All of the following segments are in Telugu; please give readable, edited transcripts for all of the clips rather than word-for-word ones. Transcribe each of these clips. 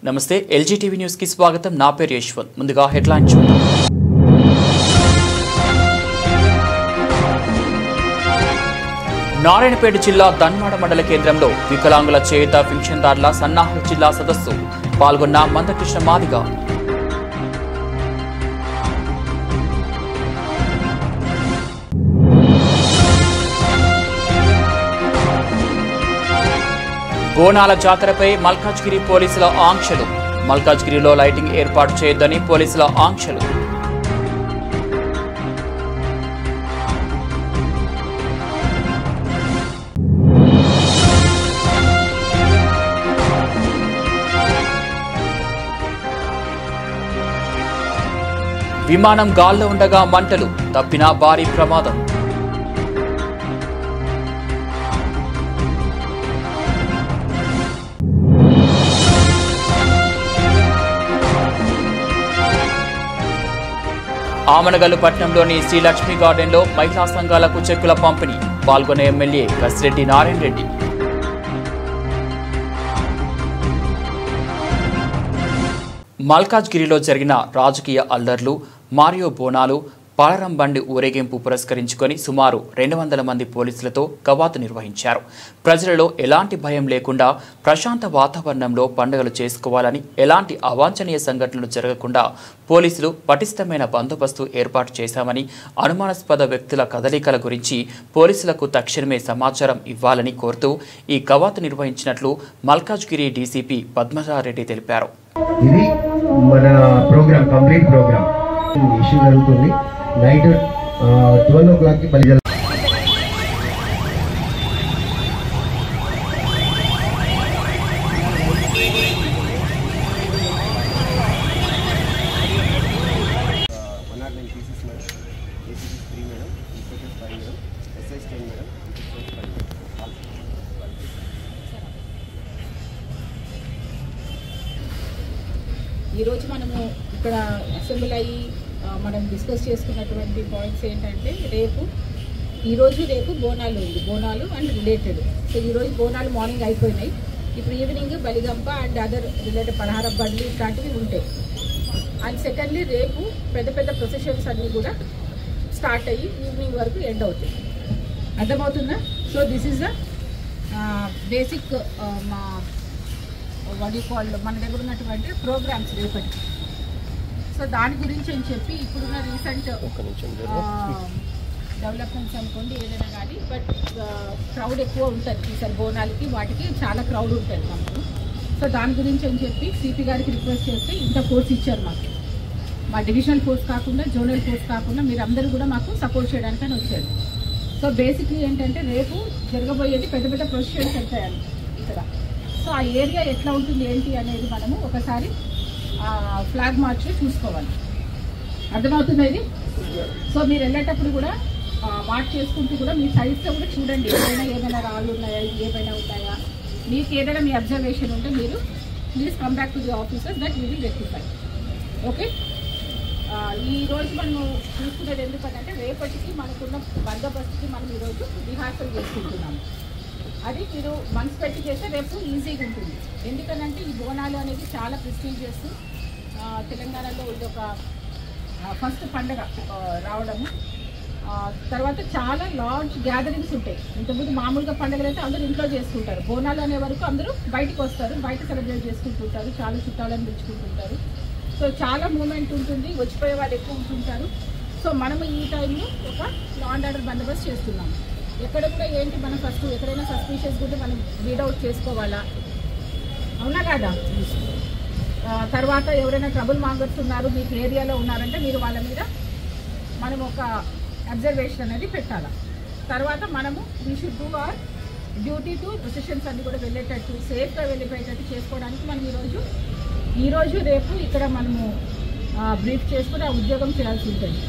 నమస్తే ఎల్జీటీవీ న్యూస్ కి స్వాగతం. నా పేరు యశ్వంత్. ముందుగా హెడ్లైన్ చూద్దాం. నారాయణపేట జిల్లా దన్మాడ మండల కేంద్రంలో వికలాంగుల చేయుత పింఛన్దారుల సన్నాహక జిల్లా సదస్సు పాల్గొన్న మందకృష్ణ మాదిగ. బోనాల జాతరపై మల్కాజ్గిరి పోలీసుల ఆంక్షలు. మల్కాజ్గిరిలో లైటింగ్ ఏర్పాటు చేయొద్దని పోలీసుల ఆంక్షలు. విమానం గాల్లో ఉండగా మంటలు, తప్పిన భారీ ప్రమాదం. ఆమనగల్లు పట్టణంలోని శ్రీలక్ష్మి గార్డెన్లో మహిళా సంఘాలకు చెక్కుల పంపిణీ. పాల్గొన్న ఎమ్మెల్యే కసిరెడ్డి నారాయణ రెడ్డి. మల్కాజ్గిరిలో జరిగిన రాజకీయ అల్లర్లు, మారియో బోనాలు, పాలరం బండి ఊరేగింపు పురస్కరించుకొని సుమారు 200 మంది పోలీసులతో కవాతు నిర్వహించారు. ప్రజలలో ఎలాంటి భయం లేకుండా ప్రశాంత వాతావరణంలో పండుగలు చేసుకోవాలని, ఎలాంటి అవాంఛనీయ సంఘటనలు జరగకుండా పోలీసులు పటిష్టమైన బందోబస్తు ఏర్పాటు చేశామని, అనుమానాస్పద వ్యక్తుల కదలికల గురించి పోలీసులకు తక్షణమే సమాచారం ఇవ్వాలని కోరుతూ ఈ కవాతు నిర్వహించినట్లు మల్కాజ్గిరి డీసీపీ పద్మజారెడ్డి తెలిపారు. ఇది మన ప్రోగ్రామ్ కంప్లీట్ ప్రోగ్రామ్ ఇష్యూ జరుగుతుంది. నైట్ 12 o'clock కి బలిజల ఈరోజు మనము ఇక్కడ అసెంబ్లీ అయ్యి మనం డిస్కస్ చేసుకున్నటువంటి పాయింట్స్ ఏంటంటే రేపు బోనాలు ఉంది, బోనాలు అండ్ రిలేటెడ్. సో ఈరోజు బోనాలు మార్నింగ్ అయిపోయినాయి. ఇప్పుడు ఈవినింగ్ బలిగంప అండ్ అదర్ రిలేటెడ్ పలహార బండ్లు ఇట్లాంటివి ఉంటాయి. అండ్ సెకండ్లీ రేపు పెద్ద పెద్ద ప్రొసెషన్స్ అన్నీ కూడా స్టార్ట్ అయ్యి ఈవినింగ్ వరకు ఎండ్ అవుతాయి. అర్థమవుతుందా? So this is the basic మా మన దగ్గర ఉన్నటువంటి ప్రోగ్రామ్స్ రేపటికి. సో దాని గురించి అని చెప్పి ఇప్పుడున్న రీసెంట్ డెవలప్మెంట్స్ అనుకోండి ఏదైనా కానీ, బట్ క్రౌడ్ ఎక్కువ ఉంటుంది ఈసారి బోనాలకి, వాటికి చాలా క్రౌడ్ ఉంటుంది మనకు. సో దాని గురించి అని చెప్పి సిపి గారికి రిక్వెస్ట్ చేస్తే ఇంత ఫోర్స్ ఇచ్చారు మాకు. మా డివిజనల్ ఫోర్స్ కాకుండా, జోనల్ ఫోర్స్ కాకుండా మీరు అందరూ కూడా మాకు సపోర్ట్ చేయడానికని వచ్చారు. సో బేసిక్లీ ఏంటంటే రేపు జరగబోయేది పెద్ద పెద్ద ప్రొసెషన్స్ వెళ్తాయండి ఇక్కడ. సో ఆ ఏరియా ఎట్లా ఉంటుంది ఏంటి అనేది మనము ఒకసారి ఫ్లాగ్ మార్చి చూసుకోవాలి. అర్థమవుతుంది ఇది? సో మీరు వెళ్ళేటప్పుడు కూడా మార్చ్ చేసుకుంటూ కూడా మీ సైడ్స్లో కూడా చూడండి, ఏమైనా రాళ్ళు ఉన్నాయా, ఏమైనా ఉన్నాయా, మీకు ఏదైనా మీ అబ్జర్వేషన్ ఉంటే మీరు please come back to the officers that you will rectify. Okay, ఈరోజు మనం చూసుకునేది ఎందుకంటే రేపటికి మనకున్న బందోబస్తుకి మనం ఈరోజు రిహార్సల్ చేసుకుంటున్నాము. అది మీరు మనసు పెట్టి చేస్తే రేపు ఈజీగా ఉంటుంది. ఎందుకనంటే ఈ బోనాలు అనేది చాలా ప్రెస్టీజియస్. తెలంగాణలో ఇది ఒక ఫస్ట్ పండుగ రావడము. తర్వాత చాలా లార్జ్ గ్యాదరింగ్స్ ఉంటాయి. ఇంతకుముందు మామూలుగా పండుగలు అయితే అందరూ ఇంట్లో చేసుకుంటారు. బోనాలు అనే వరకు అందరూ బయటకు వస్తారు, బయట సెలబ్రేట్ చేసుకుంటుంటారు, చాలా చుట్టాలను పిలుచుకుంటుంటారు. సో చాలా మూమెంట్ ఉంటుంది, వచ్చిపోయే వాళ్ళు ఎక్కువ ఉంటుంటారు. సో మనము ఈ టైంలో ఒక లా అండ్ ఆర్డర్ బందోబస్తు చేస్తున్నాము. ఎక్కడ కూడా ఏంటి మనం ఫస్ట్ ఎక్కడైనా సస్పీషియస్ కూడా మనం రీడౌట్ చేసుకోవాలా, అవునా కాదా? తర్వాత ఎవరైనా ట్రబుల్ మాంగర్స్ ఉన్నారు మీకు ఏరియాలో ఉన్నారంటే మీరు వాళ్ళ మీద మనం ఒక అబ్జర్వేషన్ అనేది పెట్టాలి. తర్వాత మనము we should do our duty to processions అన్ని కూడా వెళ్ళేటట్టు, సేఫ్గా వెళ్ళిపోయేటట్టు చేసుకోవడానికి మనం ఈరోజు రేపు ఇక్కడ మనము బ్రీఫ్ చేసుకుని ఆ ఉద్యోగం చేయాల్సి ఉంటుంది.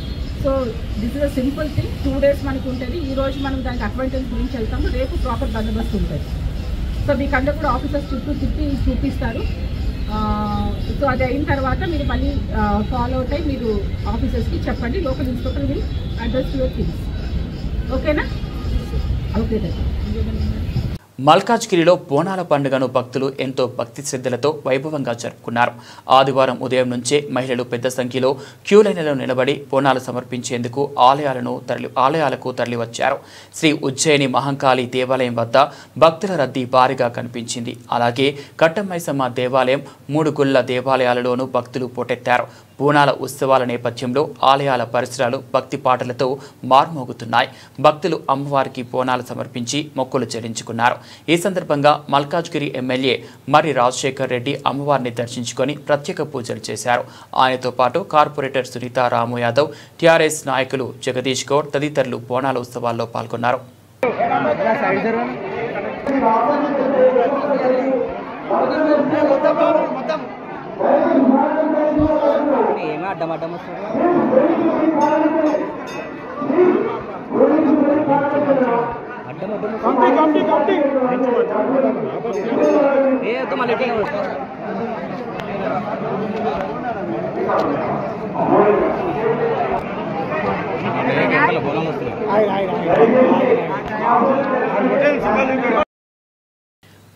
So this is a simple thing. 2 days మనకు ఉంటుంది. ఈరోజు మనం దానికి అడ్వాంటేజ్ గురించి వెళ్తాము, రేపు ప్రాపర్ బందోబస్తు ఉంటుంది. సో మీకు అందరూ కూడా ఆఫీసర్స్ చుట్టూ తిప్పి చూపిస్తారు. సో అది అయిన తర్వాత మీరు మళ్ళీ ఫాలో అవుట్ అయ్యి మీరు ఆఫీసర్స్కి చెప్పండి. Local inspector will address your things. ఓకేనా? ఓకే. మల్కాజ్గిరిలో బోనాల పండుగను భక్తులు ఎంతో భక్తి శ్రద్ధలతో వైభవంగా జరుపుకున్నారు. ఆదివారం ఉదయం నుంచే మహిళలు పెద్ద సంఖ్యలో క్యూ లైన్లలో నిలబడి బోనాలు సమర్పించేందుకు ఆలయాలకు తరలివచ్చారు. శ్రీ ఉజ్జయిని మహంకాళి దేవాలయం వద్ద భక్తుల రద్దీ భారీగా కనిపించింది. అలాగే కట్టమైసమ్మ దేవాలయం, మూడుగుళ్ల దేవాలయాలలోనూ భక్తులు పోటెత్తారు. బోనాల ఉత్సవాల నేపథ్యంలో ఆలయాల పరిసరాలు భక్తి పాటలతో మార్మోగుతున్నాయి. భక్తులు అమ్మవారికి బోనాలు సమర్పించి మొక్కులు చెల్లించుకున్నారు. ఈ సందర్భంగా మల్కాజ్గిరి ఎమ్మెల్యే మర్రి రాజశేఖర్ రెడ్డి అమ్మవారిని దర్శించుకొని ప్రత్యేక పూజలు చేశారు. ఆయనతో పాటు కార్పొరేటర్ సునీత రాము యాదవ్, టీఆర్ఎస్ నాయకులు జగదీష్ గౌడ్ తదితరులు బోనాల ఉత్సవాల్లో పాల్గొన్నారు.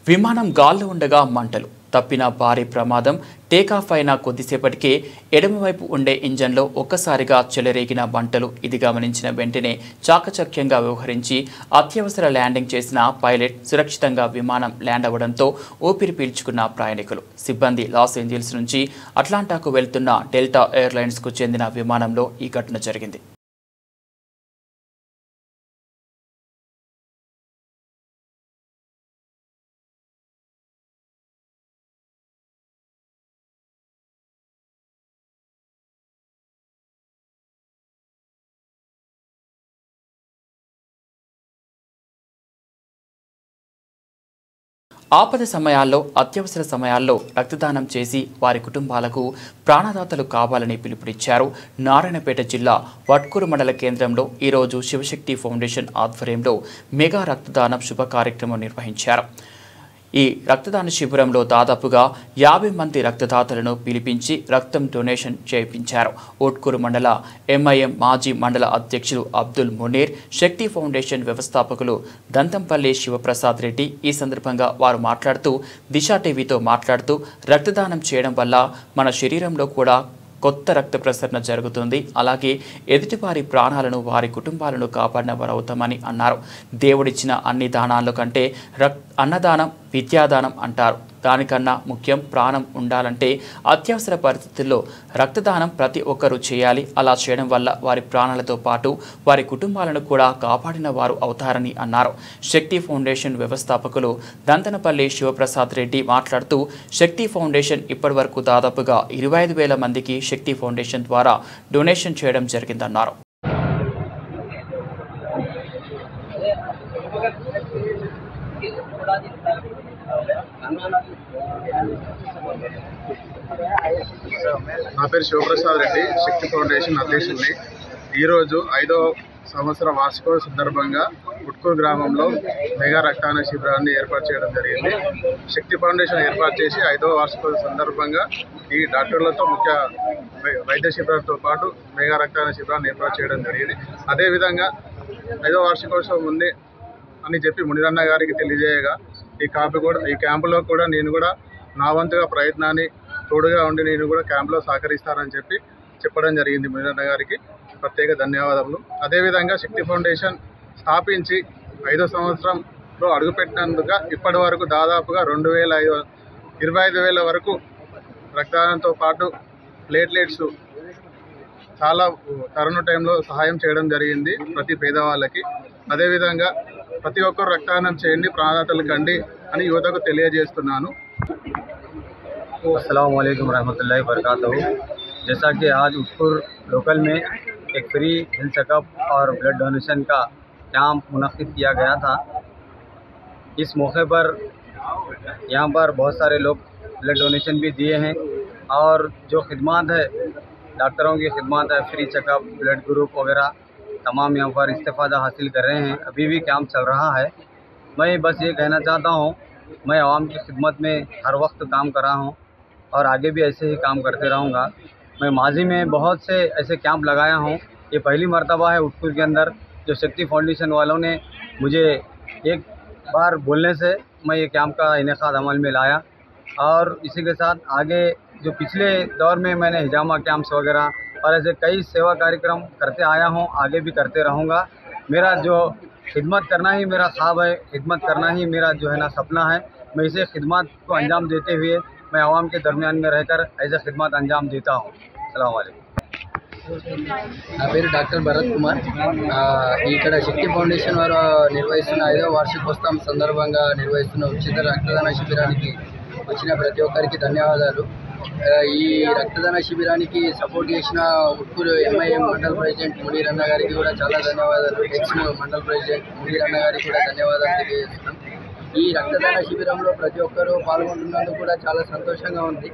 విమానం గాల్లో ఉండగా మంటలు తప్పిన భారీ ప్రమాదం. టేకాఫ్ అయిన కొద్దిసేపటికే ఎడమవైపు ఉండే ఇంజన్లో ఒక్కసారిగా చెలరేగిన మంటలు. ఇది గమనించిన వెంటనే చాకచక్యంగా వ్యవహరించి అత్యవసర ల్యాండింగ్ చేసిన పైలట్ సురక్షితంగా విమానం ల్యాండ్ అవ్వడంతో ఊపిరి పీల్చుకున్న ప్రయాణికులు. సిబ్బంది లాస్ ఏంజల్స్ నుంచి అట్లాంటాకు వెళ్తున్న డెల్టా ఎయిర్లైన్స్కు చెందిన విమానంలో ఈ ఘటన జరిగింది. ఆపద సమయాల్లో, అత్యవసర సమయాల్లో రక్తదానం చేసి వారి కుటుంబాలకు ప్రాణదాతలు కావాలని పిలుపునిచ్చారు. నారాయణపేట జిల్లా వట్కూరు మండల కేంద్రంలో ఈరోజు శివశక్తి ఫౌండేషన్ ఆధ్వర్యంలో మెగా రక్తదానం శుభ కార్యక్రమం నిర్వహించారు. ఈ రక్తదాన శిబిరంలో దాదాపుగా 50 మంది రక్తదాతలను పిలిపించి రక్తం డొనేషన్ చేయించారు. వట్కూరు మండల ఎంఐఎం మాజీ మండల అధ్యక్షులు అబ్దుల్ మునీర్, శక్తి ఫౌండేషన్ వ్యవస్థాపకులు దంతంపల్లి శివప్రసాద్ రెడ్డి. ఈ సందర్భంగా వారు మాట్లాడుతూ దిశా టీవీతో మాట్లాడుతూ రక్తదానం చేయడం వల్ల మన శరీరంలో కూడా కొత్త రక్త ప్రసరణ జరుగుతుంది. అలాగే ఎదుటివారి ప్రాణాలను, వారి కుటుంబాలను కాపాడిన వారు అవుతామని అన్నారు. దేవుడిచ్చిన అన్ని దానాల కంటే అన్నదానం, విద్యాదానం అంటారు. దానికన్నా ముఖ్యం ప్రాణం ఉండాలంటే అత్యవసర పరిస్థితుల్లో రక్తదానం ప్రతి ఒక్కరూ చేయాలి. అలా చేయడం వల్ల వారి ప్రాణాలతో పాటు వారి కుటుంబాలను కూడా కాపాడిన వారు అవుతారని అన్నారు. శక్తి ఫౌండేషన్ వ్యవస్థాపకులు దంతనపల్లి శివప్రసాద్ రెడ్డి మాట్లాడుతూ శక్తి ఫౌండేషన్ ఇప్పటివరకు దాదాపుగా 25,000 మందికి శక్తి ఫౌండేషన్ ద్వారా డొనేషన్ చేయడం జరిగిందన్నారు. నా పేరు శివప్రసాద్ రెడ్డి, శక్తి ఫౌండేషన్ అధ్యక్షుడిని. ఈరోజు 5వ సంవత్సర వార్షికోత్సవ సందర్భంగా ఉట్కూరు గ్రామంలో మెగా రక్తదాన శిబిరాన్ని ఏర్పాటు చేయడం జరిగింది. శక్తి ఫౌండేషన్ ఏర్పాటు చేసి 5వ వార్షికోత్సవ సందర్భంగా ఈ డాక్టర్లతో ముఖ్య వైద్య శిబిరాలతో పాటు మెగా రక్తదాన శిబిరాన్ని ఏర్పాటు చేయడం జరిగింది. అదేవిధంగా 5వ వార్షికోత్సవం ఉంది అని చెప్పి మునిరన్న గారికి తెలియజేయగా ఈ క్యాంపులో కూడా నేను కూడా నా వంతుగా ప్రయత్నాన్ని తోడుగా ఉండి నేను కూడా క్యాంపులో సహకరిస్తానని చెప్పడం జరిగింది. మునిరన్న గారికి ప్రత్యేక ధన్యవాదములు. అదేవిధంగా శక్తి ఫౌండేషన్ స్థాపించి 5వ సంవత్సరంలో అడుగుపెట్టినందుకు ఇప్పటి వరకు దాదాపుగా 25,000 వరకు రక్తదానంతో పాటు ప్లేట్లెట్స్ చాలా కరోనా టైంలో సహాయం చేయడం జరిగింది ప్రతి పేదవాళ్ళకి. అదేవిధంగా ప్రతి ఒక్కరు రక్తదానం చేయండి, ప్రాణదాతలు కండి అని యువతకు తెలియజేస్తున్నాను. अस्सलाम वालेकुम रहमतुल्लाहि वबरकातुहू। जैसा कि आज उटकूर लोकल में एक फ्री हेल्थ चेकअप और ब्लड डोनेशन का कैंप मुनक्किद किया गया था, इस मौके पर यहाँ पर बहुत सारे लोग ब्लड डोनेशन भी दिए हैं और जो खिदमत है, डॉक्टरों की खिदमत है, फ्री चेकअप, ब्लड ग्रुप वगैरह तमाम यहाँ पर इस्तेफ़ादा हासिल कर रहे हैं। अभी भी कैंप चल रहा है। मैं बस ये कहना चाहता हूँ, मैं आवाम की खिदमत में हर वक्त काम कर रहा हूँ और आगे भी ऐसे ही काम करते रहूँगा। मैं माजी में बहुत से ऐसे कैंप लगाया हूँ। ये पहली मर्तबा है उटकूर के अंदर जो शक्ति फाउंडेशन वालों ने मुझे एक बार बोलने से मैं ये कैंप का इनेकाद अमल में लाया। और इसी के साथ आगे जो पिछले दौर में मैंने हिजामा कैंप्स वगैरह और ऐसे कई सेवा कार्यक्रम करते आया हूँ, आगे भी करते रहूँगा। मेरा जो खिदमत करना ही मेरा ख्वाब है, खिदमत करना ही मेरा जो है ना सपना है। मैं इसे खिदमत को अंजाम देते हुए मैं आवाम के दरमियान में रहकर ऐसे खिदमत अंजाम देता हूँ। अस्सलाम वालेकुम। నా పేరు డాక్టర్ భరత్ కుమార్. ఇక్కడ శక్తి ఫౌండేషన్ వారు నిర్వహిస్తున్న 5వ వార్షికోత్సవం సందర్భంగా నిర్వహిస్తున్న ఉచిత రక్తదాన శిబిరానికి వచ్చిన ప్రతి ఒక్కరికి ధన్యవాదాలు. ఈ రక్తదాన శిబిరానికి సపోర్ట్ చేసిన ఉట్కూరు ఎంఐఎం మండల్ ప్రెసిడెంట్ మునీర్ అన్న గారికి కూడా చాలా ధన్యవాదాలు. ఎక్స్ మండల్ ప్రెసిడెంట్ మునీర్ అన్న గారికి కూడా ధన్యవాదాలు తెలియజేస్తున్నాం. ఈ రక్తదాన శిబిరంలో ప్రతి ఒక్కరూ పాల్గొంటున్నందుకు కూడా చాలా సంతోషంగా ఉంది.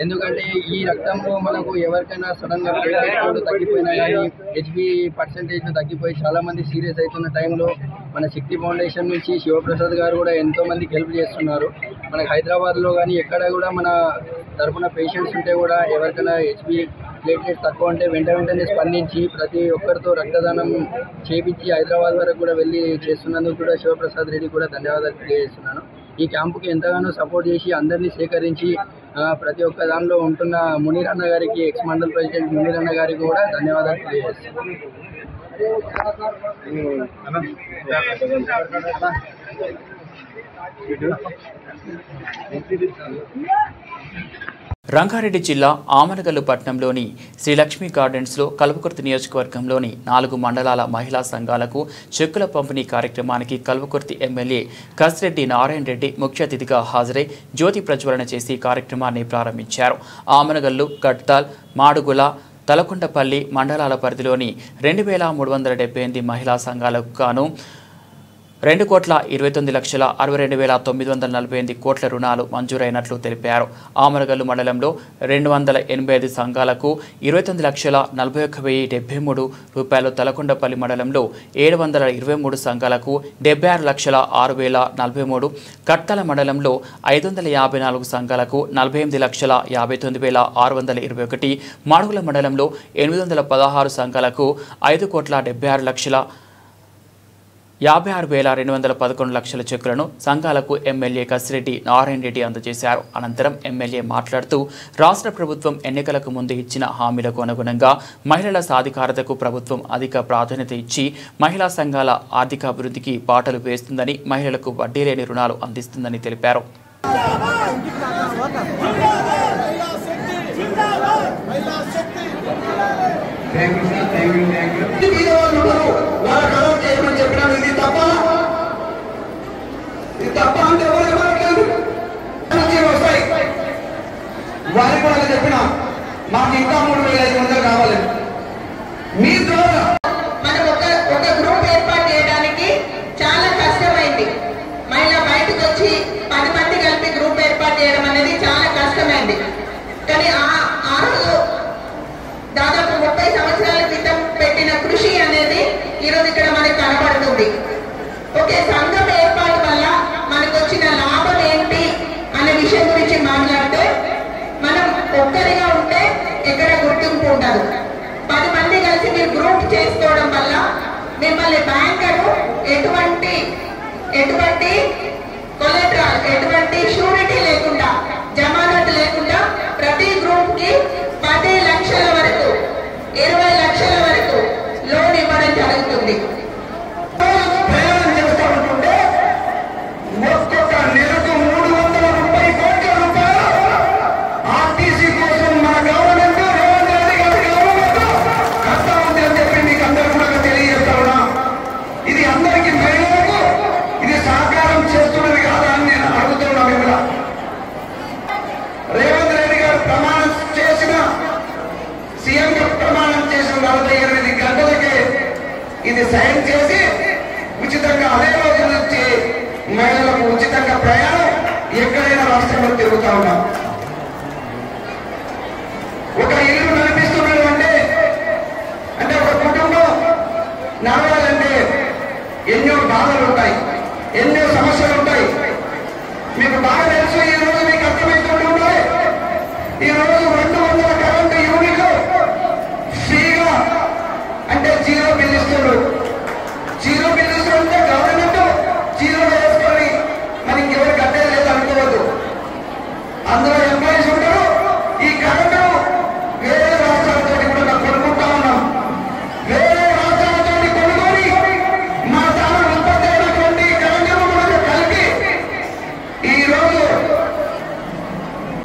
ఎందుకంటే ఈ రక్తంలో మనకు ఎవరికైనా సడన్గా ప్లేట్లెట్ తగ్గిపోయినా కానీ హెచ్బి పర్సెంటేజ్ తగ్గిపోయి చాలామంది సీరియస్ అవుతున్న టైంలో మన శక్తి ఫౌండేషన్ నుంచి శివప్రసాద్ గారు కూడా ఎంతోమందికి హెల్ప్ చేస్తున్నారు. మనకు హైదరాబాద్లో కానీ ఎక్కడ కూడా మన తరఫున పేషెంట్స్ ఉంటే కూడా ఎవరికైనా హెచ్బి ప్లేట్లెట్స్ తక్కువ ఉంటే వెంటనే స్పందించి ప్రతి ఒక్కరితో రక్తదానం చేపించి హైదరాబాద్ వరకు కూడా వెళ్ళి చేస్తున్నందుకు కూడా శివప్రసాద్ రెడ్డి కూడా ధన్యవాదాలు తెలియజేస్తున్నాను. ఈ క్యాంపుకి ఎంతగానో సపోర్ట్ చేసి అందరినీ సేకరించి ప్రతి ఒక్క దానిలో ఉంటున్న మునీర్ అన్న గారికి, ఎక్స్ మండల్ ప్రెసిడెంట్ మునీర్ అన్న గారికి కూడా ధన్యవాదాలు తెలియజేస్తున్నాను. రంగారెడ్డి జిల్లా ఆమనగల్లు పట్టణంలోని శ్రీలక్ష్మి గార్డెన్స్లో కల్వకుర్తి నియోజకవర్గంలోని 4 మండలాల మహిళా సంఘాలకు చెక్కుల పంపిణీ కార్యక్రమానికి కల్వకుర్తి ఎమ్మెల్యే కసిరెడ్డి నారాయణ రెడ్డి ముఖ్య అతిథిగా హాజరై జ్యోతి ప్రజ్వలన చేసి కార్యక్రమాన్ని ప్రారంభించారు. ఆమనగల్లు, గట్టాల్, మాడుగుల, తలకొండపల్లి మండలాల పరిధిలోని 2378 మహిళా సంఘాలకు గాను 2,29,62,948 కోట్ల రుణాలు మంజూరైనట్లు తెలిపారు. ఆమరగల్లు మండలంలో 285 సంఘాలకు 29,41,073 రూపాయలు, తలకొండపల్లి మండలంలో 723 సంఘాలకు 76,06,043, కట్టల మండలంలో 554 సంఘాలకు 48,59,621, మాడుగుల మండలంలో 816 సంఘాలకు 5,56,56,211 చెక్కులను సంఘాలకు ఎమ్మెల్యే కసిరెడ్డి నారాయణ రెడ్డి అందజేశారు. అనంతరం ఎమ్మెల్యే మాట్లాడుతూ రాష్ట్ర ప్రభుత్వం ఎన్నికలకు ముందు ఇచ్చిన హామీలకు అనుగుణంగా మహిళల సాధికారతకు ప్రభుత్వం అధిక ప్రాధాన్యత ఇచ్చి మహిళా సంఘాల ఆర్థికాభివృద్ధికి బాటలు వేస్తుందని, మహిళలకు వడ్డీ లేని రుణాలు అందిస్తుందని తెలిపారు. వారికి కూడా చెప్పిన మాకు ఇంకా 3,500 కావాలి. మీ ద్వారా మనం ఒక గ్రూప్ ఏర్పాటు చేయడానికి చాలా కష్టమైంది. మహిళ బయటకు వచ్చి 10 మంది కలిపి గ్రూప్ ఏర్పాటు చేయడం అనేది చాలా కష్టమైంది. కానీ ఆ రోజు దాదాపు 30 సంవత్సరాల క్రితం పెట్టిన కృషి అనేది ఈరోజు ఇక్కడ మనకు కనబడుతుంది. ఒకే సంఘం ఏర్పాటు వల్ల మనకు వచ్చిన లాభం ఏంటి అనే విషయం గురించి మాట్లాడితే, మనం ఒక్కరిగా ఉంటే ఎక్కడ గుర్తింపు ఉండదు. 10 మంది కలిసి మీరు గ్రూప్ చేసుకోవడం వల్ల మిమ్మల్ని బ్యాంకరు ఎటువంటి కొలెటరల్, ఎటువంటి షూరిటీ లేకుండా, జమానత్ లేకుండా ప్రతి గ్రూప్ కి 10 లక్షల వరకు, 20 లక్షల వరకు లోన్ ఇవ్వడం జరుగుతుంది. ఇది సైన్ చేసి ఉచితంగా అదే రోజు నుంచి మహిళలకు ఉచితంగా ప్రయాణం ఎక్కడైనా రాష్ట్రంలో తిరుగుతా ఉన్నాం. ఒక ఇల్లు నడిపిస్తున్నాడు అంటే ఒక కుటుంబం నడవాలంటే ఎన్నో బాధలు ఉంటాయి, ఎన్నో సమస్యలు ఉంటాయి. మీకు బాగా తెలుసు, ఈ రోజు మీకు అర్థమవుతుంటే ఈ రోజు 200 కరెంటు యూనిట్లు ఫ్రీగా, అంటే 0 బిల్ ఇస్తున్నాడు. 0 బిల్ ఇస్తుంటే గవర్నమెంట్ 0 వేసుకొని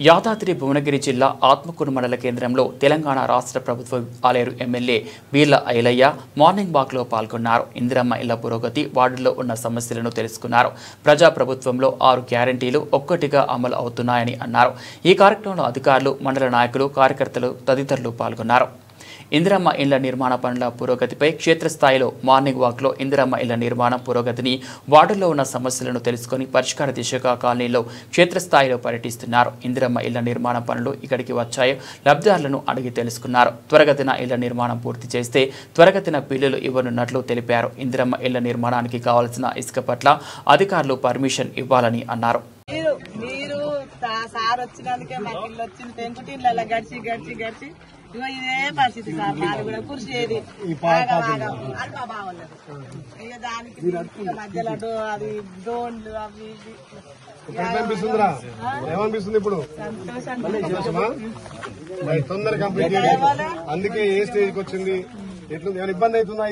యాదాద్రి భువనగిరి జిల్లా ఆత్మకూరు మండల కేంద్రంలో తెలంగాణ రాష్ట్ర ప్రభుత్వ ఆలేరు ఎమ్మెల్యే వీర్ల ఐలయ్య మార్నింగ్ వాక్లో పాల్గొన్నారు. ఇందిరమ్మ ఇళ్ల పురోగతి, వార్డుల్లో ఉన్న సమస్యలను తెలుసుకున్నారు. ప్రజాప్రభుత్వంలో 6 గ్యారంటీలు ఒక్కటిగా అమలు అవుతున్నాయని అన్నారు. ఈ కార్యక్రమంలో అధికారులు, మండల నాయకులు, కార్యకర్తలు తదితరులు పాల్గొన్నారు. ఇందిరమ్మ ఇళ్ల నిర్మాణ పనుల పురోగతిపై క్షేత్రస్థాయిలో మార్నింగ్ వాక్లో ఇందిరమ్మ ఇళ్ల నిర్మాణం పురోగతిని, వార్డుల్లో ఉన్న సమస్యలను తెలుసుకుని పరిష్కార దిశగా కాలనీలో క్షేత్రస్థాయిలో పర్యటిస్తున్నారు. ఇందిరమ్మ ఇళ్ల నిర్మాణ పనులు ఇక్కడికి వచ్చాయో లబ్ధిదారులను అడిగి తెలుసుకున్నారు. త్వరగతిన ఇళ్ల నిర్మాణం పూర్తి చేస్తే త్వరగతిన బిల్లులు ఇవ్వనున్నట్లు తెలిపారు. ఇందిరమ్మ ఇళ్ల నిర్మాణానికి కావాల్సిన ఇసుక పట్ల అధికారులు పర్మిషన్ ఇవ్వాలని అన్నారు. సార్ వచ్చినందుకే మాకు ఇల్లు వచ్చింది. పెంకుటిళ్ళ గడిచి గడిచి గడిచి ఇదే పరిస్థితి సార్. మాది కూడా కుర్చేది ఇక దానికి మధ్యలో అది డోన్లు అవి ఏమనిపిస్తుంది ఇప్పుడు? తొందరగా కంప్లీట్ చేయాలి. అందుకే ఏ స్టేజ్కి వచ్చింది? ఇబ్బంది అవుతుందా?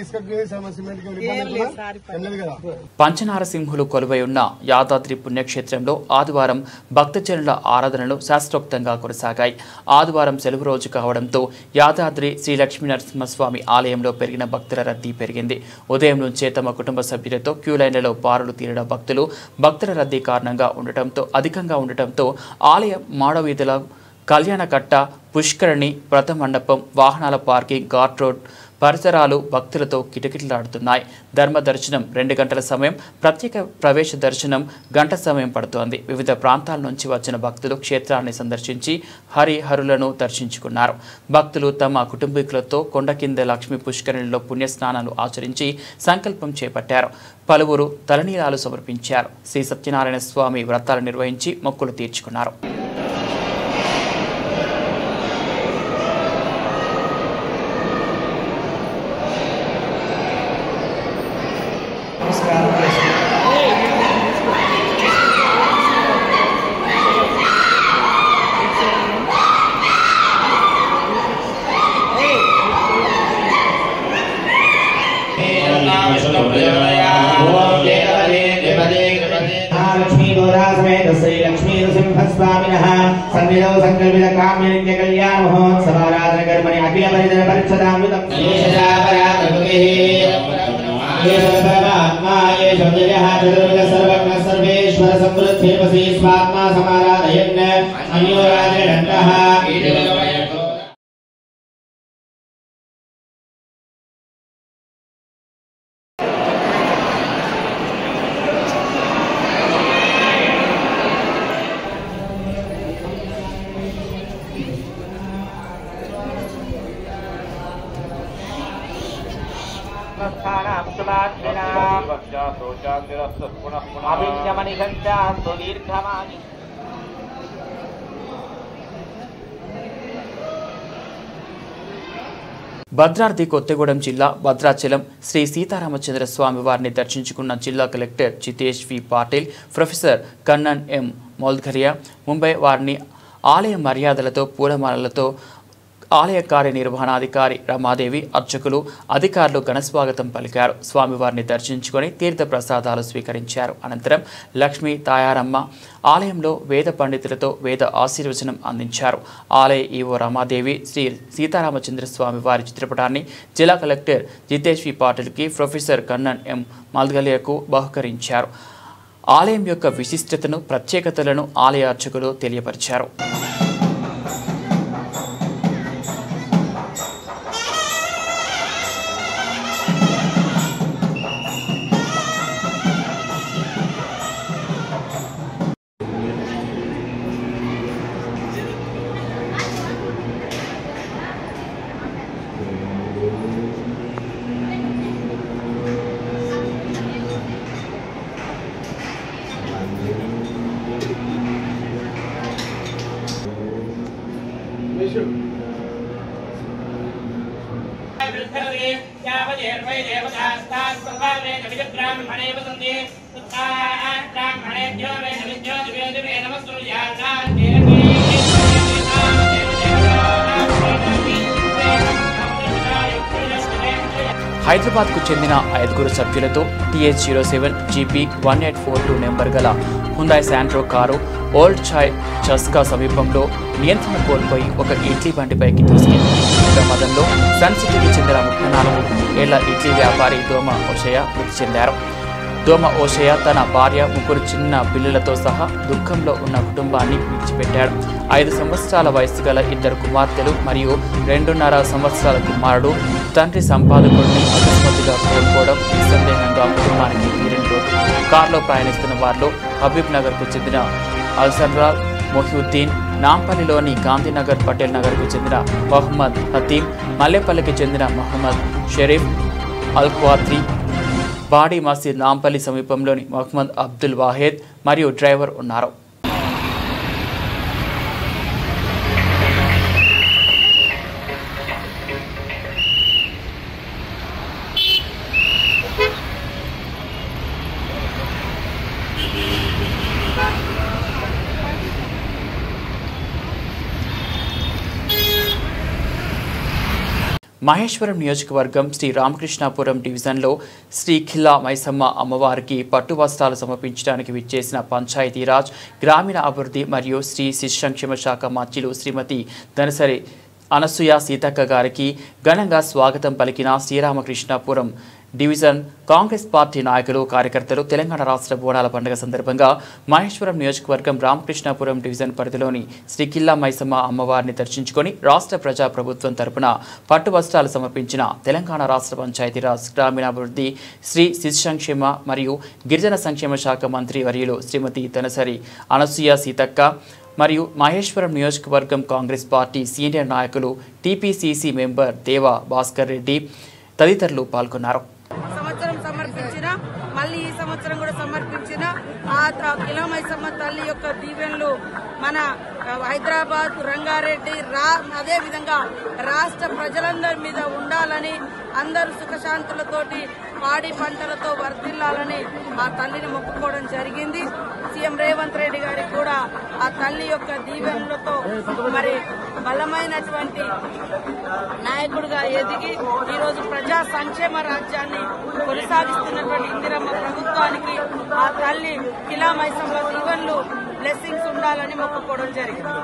పంచనారసింహులు కొలువై ఉన్న యాదాద్రి పుణ్యక్షేత్రంలో ఆదివారం భక్తజనుల ఆరాధనలు శాస్త్రోక్తంగా కొనసాగాయి. ఆదివారం సెలవు రోజు కావడంతో యాదాద్రి శ్రీ లక్ష్మీ నరసింహస్వామి ఆలయంలో పెరిగిన భక్తుల రద్దీ పెరిగింది. ఉదయం నుంచే తమ కుటుంబ సభ్యులతో క్యూ లైన్లలో బారులు తీరిన భక్తుల రద్దీ కారణంగా అధికంగా ఉండటంతో ఆలయ మాడవీధుల కళ్యాణకట్ట, పుష్కరిణి, వ్రతమండపం, వాహనాల పార్కింగ్, ఘాట్ రోడ్ పరిసరాలు భక్తులతో కిటకిటలాడుతున్నాయి. ధర్మ దర్శనం 2 గంటల సమయం, ప్రత్యేక ప్రవేశ దర్శనం గంట సమయం పడుతోంది. వివిధ ప్రాంతాల నుంచి వచ్చిన భక్తులు క్షేత్రాన్ని సందర్శించి హరిహరులను దర్శించుకున్నారు. భక్తులు తమ కుటుంబీకులతో కొండ కింద లక్ష్మీ పుష్కరిణిలో పుణ్యస్నానాలు ఆచరించి సంకల్పం చేపట్టారు. పలువురు తలనీలాలు సమర్పించారు. శ్రీ సత్యనారాయణ స్వామి వ్రతాలు నిర్వహించి మొక్కులు తీర్చుకున్నారు. श्री लक्ष्मी नृसिंहस्वामिनः सन्निधौ संकल्पित काम्य नित्य कल्याण महोत्सवाराधन कर्मणि अखिल परिजन परिच्छदामृतं परमात्मा ये शब्दः चतुर्विध सर्वज्ञ सर्वेश्वर समृद्धिर्वसी स्वात्मा समाराधयन् अन्योराजनन्तः భద్రాద్రి కొత్తగూడెం జిల్లా భద్రాచలం శ్రీ సీతారామచంద్ర స్వామి వారిని దర్శించుకున్న జిల్లా కలెక్టర్ జితేష్ వి పాటిల్, ప్రొఫెసర్ కన్నన్ ఎం మౌల్ఘరియా ముంబై వారిని ఆలయ మర్యాదలతో పూలమాలలతో ఆలయ కార్యనిర్వహణాధికారి రమాదేవి, అర్చకులు, అధికారులు ఘనస్వాగతం పలికారు. స్వామివారిని దర్శించుకొని తీర్థ ప్రసాదాలు స్వీకరించారు. అనంతరం లక్ష్మీ తాయారమ్మ ఆలయంలో వేద పండితులతో వేద ఆశీర్వచనం అందించారు. ఆలయ ఈవో రమాదేవి శ్రీ సీతారామచంద్ర స్వామి వారి చిత్రపటాన్ని జిల్లా కలెక్టర్ జితేష్ వి పాటిల్కి, ప్రొఫెసర్ కన్నన్ ఎం మౌల్ఘరియకు బహుకరించారు. ఆలయం యొక్క విశిష్టతను, ప్రత్యేకతలను ఆలయ అర్చకులు తెలియపరిచారు. హైదరాబాద్కు చెందిన 5 సభ్యులతో TH07 GP 1842 నెంబర్ గల హుందాయ్ శాంట్రో కారు ఓల్డ్ చాయ్ చస్కా సమీపంలో నియంత్రణ కోల్పోయి ఒక ఇడ్లీ బండిపైకి దూసుకెళ్లింది. ఈ ప్రమాదంలో సన్ సిటీకి చెందిన 34 ఏళ్ల ఇడ్లీ వ్యాపారి దోమ ఓషయ్య మృతి చెందారు. దోమ ఓషయ్య తన భార్య 3 చిన్న పిల్లలతో సహా దుఃఖంలో ఉన్న కుటుంబాన్ని విడిచిపెట్టాడు. 5 సంవత్సరాల వయసు గల 2 కుమార్తెలు మరియు 2.5 సంవత్సరాల కుమారుడు. తండ్రి సంపాదకుడిని అకస్మాత్తుగా కోల్పోవడం నిస్సందేహంగా కుటుంబానికి తీరని లోటు. కారులో ప్రయాణిస్తున్న వారిలో హబీబ్ నగర్కు చెందిన అల్సర్రాల్ మొహియుద్దీన్, నాంపల్లిలోని గాంధీనగర్ పటేల్ నగర్కు చెందిన మహమ్మద్ హతీం, మల్లేపల్లికి చెందిన మహమ్మద్ షరీఫ్ అల్క్వాత్రి, బాడీ మసీద్ నాంపల్లి సమీపంలోని మహమ్మద్ అబ్దుల్ వాహేద్ మరియు డ్రైవర్ ఉన్నారు. మహేశ్వరం నియోజకవర్గం శ్రీ రామకృష్ణాపురం డివిజన్లో శ్రీ ఖిల్లా మైసమ్మ అమ్మవారికి పట్టు వస్త్రాలు సమర్పించడానికి విచ్చేసిన పంచాయతీరాజ్, గ్రామీణ అభివృద్ధి మరియు శ్రీ శిశు సంక్షేమ శాఖ మంత్రులు శ్రీమతి దనసరి అనసూయ సీతక్క గారికి ఘనంగా స్వాగతం పలికిన శ్రీరామకృష్ణాపురం డివిజన్ కాంగ్రెస్ పార్టీ నాయకులు, కార్యకర్తలు. తెలంగాణ రాష్ట్ర బోనాల పండుగ సందర్భంగా మహేశ్వరం నియోజకవర్గం రామకృష్ణాపురం డివిజన్ పరిధిలోని శ్రీ ఖిల్లా మైసమ్మ అమ్మవారిని దర్శించుకొని రాష్ట్ర ప్రజా ప్రభుత్వం తరపున పట్టు వస్త్రాలు సమర్పించిన తెలంగాణ రాష్ట్ర పంచాయతీరాజ్, గ్రామీణాభివృద్ధి, శ్రీ శిశు సంక్షేమ మరియు గిరిజన సంక్షేమ శాఖ మంత్రి వర్యులు శ్రీమతి దనసరి అనసూయ సీతక్క మరియు మహేశ్వరం నియోజకవర్గం కాంగ్రెస్ పార్టీ సీనియర్ నాయకులు, టీపీసీసీ మెంబర్ దేవా భాస్కర్ రెడ్డి తదితరులు పాల్గొన్నారు. సంవత్సరం సమర్పించిన మళ్ళీ ఈ సంవత్సరం కూడా సమర్పించిన ఆ ఖిల్లా మైసమ్మ తల్లి యొక్క దీవెనలు మన హైదరాబాద్, రంగారెడ్డి అదే విధంగా రాష్ట్ర ప్రజలందరి మీద ఉండాలని, అందరూ సుఖశాంతులతోటి పాడి పంటలతో వర్ధిల్లాలని ఆ తల్లిని మొక్కుకోవడం జరిగింది. సీఎం రేవంత్ రెడ్డి గారికి కూడా ఆ తల్లి యొక్క దీవెనలతో మరి బలమైనటువంటి నాయకుడిగా ఎదిగి ఈరోజు ప్రజా సంక్షేమ రాజ్యాన్ని కొనసాగిస్తున్నటువంటి ఇందిరమ్మ ప్రభుత్వానికి ఆ తల్లి ఖిల్లా మైసమ్మ దీవెనలు, బ్లెస్సింగ్స్ ఉండాలని మొక్కుకోవడం జరిగింది.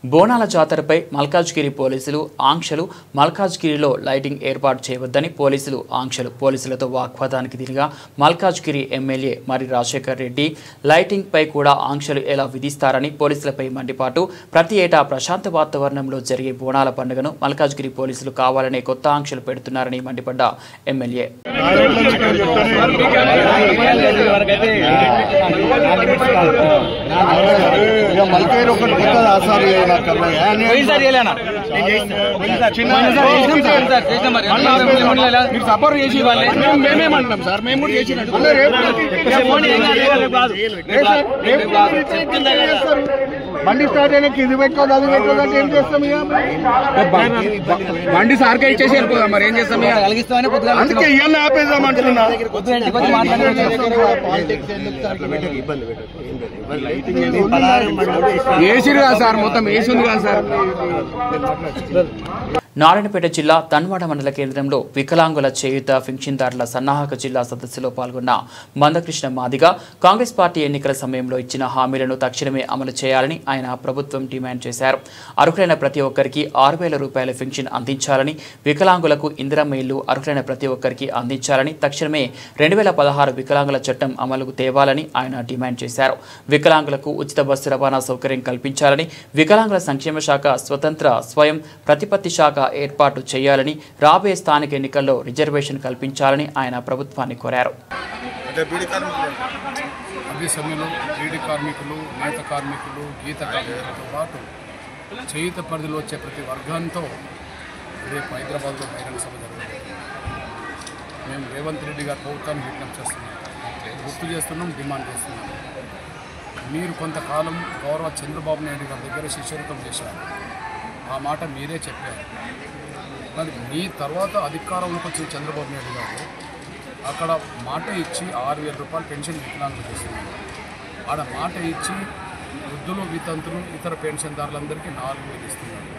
బోనాల జాతరపై మల్కాజ్గిరి పోలీసులు ఆంక్షలు. మల్కాజ్గిరిలో లైటింగ్ ఏర్పాటు చేయవద్దని పోలీసులతో వాగ్వాదానికి దిగగా మల్కాజ్గిరి ఎమ్మెల్యే మరి రాజశేఖర్ రెడ్డి లైటింగ్ పై కూడా ఆంక్షలు ఎలా విధిస్తారని పోలీసులపై మండిపాటు. ప్రతి ఏటా ప్రశాంత వాతావరణంలో జరిగే బోనాల పండుగను మల్కాజ్గిరి పోలీసులు కావాలనే కొత్త ఆంక్షలు పెడుతున్నారని మండిపడ్డ ఎమ్మెల్యే. సపోర్ట్ చేసి మేమేమంటున్నాం సార్, మేము కూడా చేసినట్టు బండి స్టార్ట్ అయినాక ఇది పెట్టుకోదు అది పెట్టుకోదు అంటే ఏం చేస్తాం? ఇక బండి సార్కే ఇచ్చేసి వెళ్ళిపోదాం, మరి ఏం చేస్తాం? అందుకే ఇవన్నీ ఆపేద్దామంటున్నా. ఏసీరు కాదు సార్, మొత్తం ఏసీ ఉంది కాదు సార్. నారాయణపేట జిల్లా తన్వాడ మండల కేంద్రంలో వికలాంగుల చేయుత పింఛన్దారుల సన్నాహక జిల్లా సదస్సులో పాల్గొన్న మందకృష్ణ మాదిగ కాంగ్రెస్ పార్టీ ఎన్నికల సమయంలో ఇచ్చిన హామీలను తక్షణమే అమలు చేయాలని ఆయన ప్రభుత్వం డిమాండ్ చేశారు. అర్హులైన ప్రతి ఒక్కరికి 6,000 రూపాయల పింఛన్ అందించాలని, వికలాంగులకు ఇందిరమ్మ ఇల్లు అర్హులైన ప్రతి ఒక్కరికి అందించాలని, తక్షణమే 2016 వికలాంగుల చట్టం అమలుకు తేవాలని ఆయన డిమాండ్ చేశారు. వికలాంగులకు ఉచిత బస్సు రవాణా సౌకర్యం కల్పించాలని, వికలాంగుల సంక్షేమ శాఖ స్వతంత్ర స్వయం ప్రతిపత్తి శాఖ ఏర్పాటు చేయాలని, రాబోయే స్థానిక ఎన్నికల్లో రిజర్వేషన్ కల్పించాలని ఆయన ప్రభుత్వాన్ని కోరారు. అదే సమయంలో బీడీ కార్మికులు, నేత కార్మికులు, గీత కార్మికులతో పాటు చేయుత పరిధిలో వచ్చే ప్రతి వర్గంతో రేపు హైదరాబాద్లో బహిరంగ సభ జరుగుతుంది. మేము రేవంత్ రెడ్డి గారి ప్రభుత్వాన్ని విజ్ఞప్తి చేస్తున్నాం, గుర్తు చేస్తున్నాం, డిమాండ్ చేస్తున్నాం. మీరు కొంతకాలం గౌరవ చంద్రబాబు నాయుడు గారి దగ్గర శిష్యరికం చేశారు, ఆ మాట మీరే చెప్పారు. మరి మీ తర్వాత అధికారంలోకి వచ్చిన చంద్రబాబు నాయుడు గారు అక్కడ మాట ఇచ్చి 6,000 రూపాయలు పెన్షన్ వికలాంగులు చేస్తున్నారు. ఆడ మాట ఇచ్చి వృద్ధులు, వితంతులు, ఇతర పెన్షన్దారులందరికీ 4,000 ఇస్తున్నారు.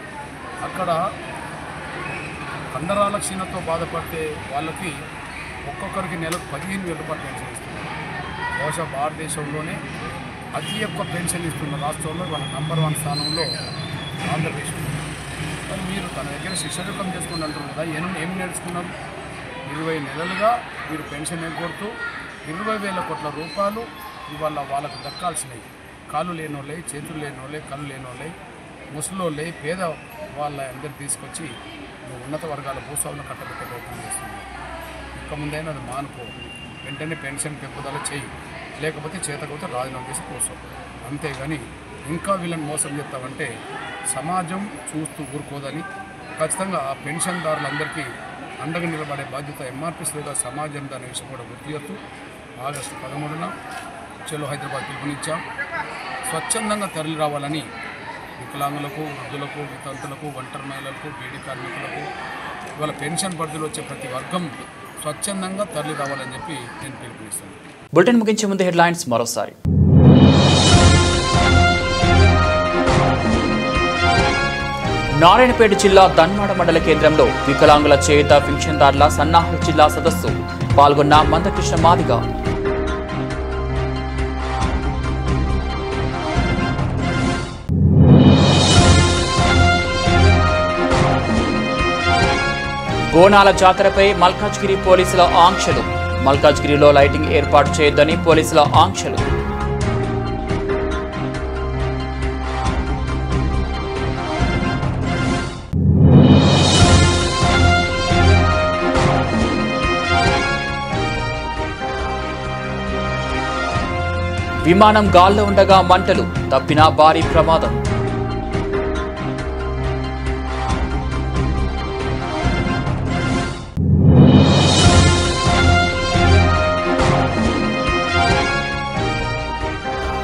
అక్కడ కండరాల క్షీణతో బాధపడితే వాళ్ళకి ఒక్కొక్కరికి నెలకు 15,000 రూపాయలు పెన్షన్ ఇస్తున్నారు. బహుశా భారతదేశంలోనే అతి ఎక్కువ పెన్షన్ ఇస్తున్న రాష్ట్రంలో మన నంబర్ 1 స్థానంలో ఆంధ్రప్రదేశ్ ఉంది. మరి మీరు తన దగ్గర శిక్షణకం చేసుకుని అంటారు కదా, ఏం నేర్చుకున్నారు? 20 నెలలుగా మీరు పెన్షన్ ఎగ్గొడుతూ 20,000 కోట్ల రూపాయలు ఇవాళ వాళ్ళకు దక్కాల్సినవి. కాళ్ళు లేనోళ్ళే, చేతులు లేనోళ్ళే, కళ్ళు లేనోళ్ళే, ముసలోళ్ళే, పేద వాళ్ళ అందరు తీసుకొచ్చి ఉన్నత వర్గాల భూస్వాములను కట్టబెట్టే ప్రయత్నం చేస్తున్నారు. ఇక ముందైనా అది మానుకో, వెంటనే పెన్షన్ పెంపుదల చేయి, లేకపోతే చేతకపోతే రాజీనామా చేసి కోసం. అంతేగాని ఇంకా వీళ్ళని మోసం చేస్తామంటే సమాజం చూస్తూ ఊరుకోదని ఖచ్చితంగా ఆ పెన్షన్దారులందరికీ అండగా నిలబడే బాధ్యత ఎంఆర్పీసీగా సమాజం దాని విషయం కూడా గుర్తు చేస్తూ ఆగస్టు 13న చలో హైదరాబాద్ పిలుపునిచ్చాం. స్వచ్ఛందంగా తరలి రావాలని వికలాంగులకు, వృద్ధులకు, వితంతులకు, ఒంటరి మహిళలకు, బీడీ కార్మికులకు, ఇవాళ పెన్షన్ పరిధిలో వచ్చే ప్రతి వర్గం స్వచ్ఛందంగా తరలి రావాలని చెప్పి నేను పిలుపునిస్తాను. బులెటిన్ ముగించే ముందు హెడ్లైన్స్ మరోసారి. నారాయణపేట జిల్లా దన్మాడ మండల కేంద్రంలో వికలాంగుల చేయుత పింఛన్దారుల సన్నాహక జిల్లా సదస్సు పాల్గొన్న మందకృష్ణ మాదిగ. బోనాల జాతరపై మల్కాజ్గిరి పోలీసుల ఆంక్షలు. మల్కాజ్గిరిలో లైటింగ్ ఏర్పాటు చేయొద్దని పోలీసుల ఆంక్షలు. విమానం గాల్లో ఉండగా మంటలు, తప్పిన భారీ ప్రమాదం.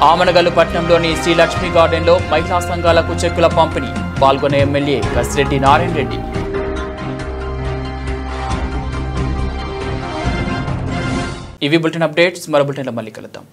ఆమనగల్లు పట్టణంలోని శ్రీలక్ష్మి గార్డెన్లో మహిళా సంఘాలకు చెక్కుల పంపిణీ. పాల్గొనే ఎమ్మెల్యే కసిరెడ్డి నారాయణ రెడ్డి. ఇవి బులెటిన్ అప్డేట్స్. మరో బులెటిన్లో మళ్ళీ కలుద్దాం.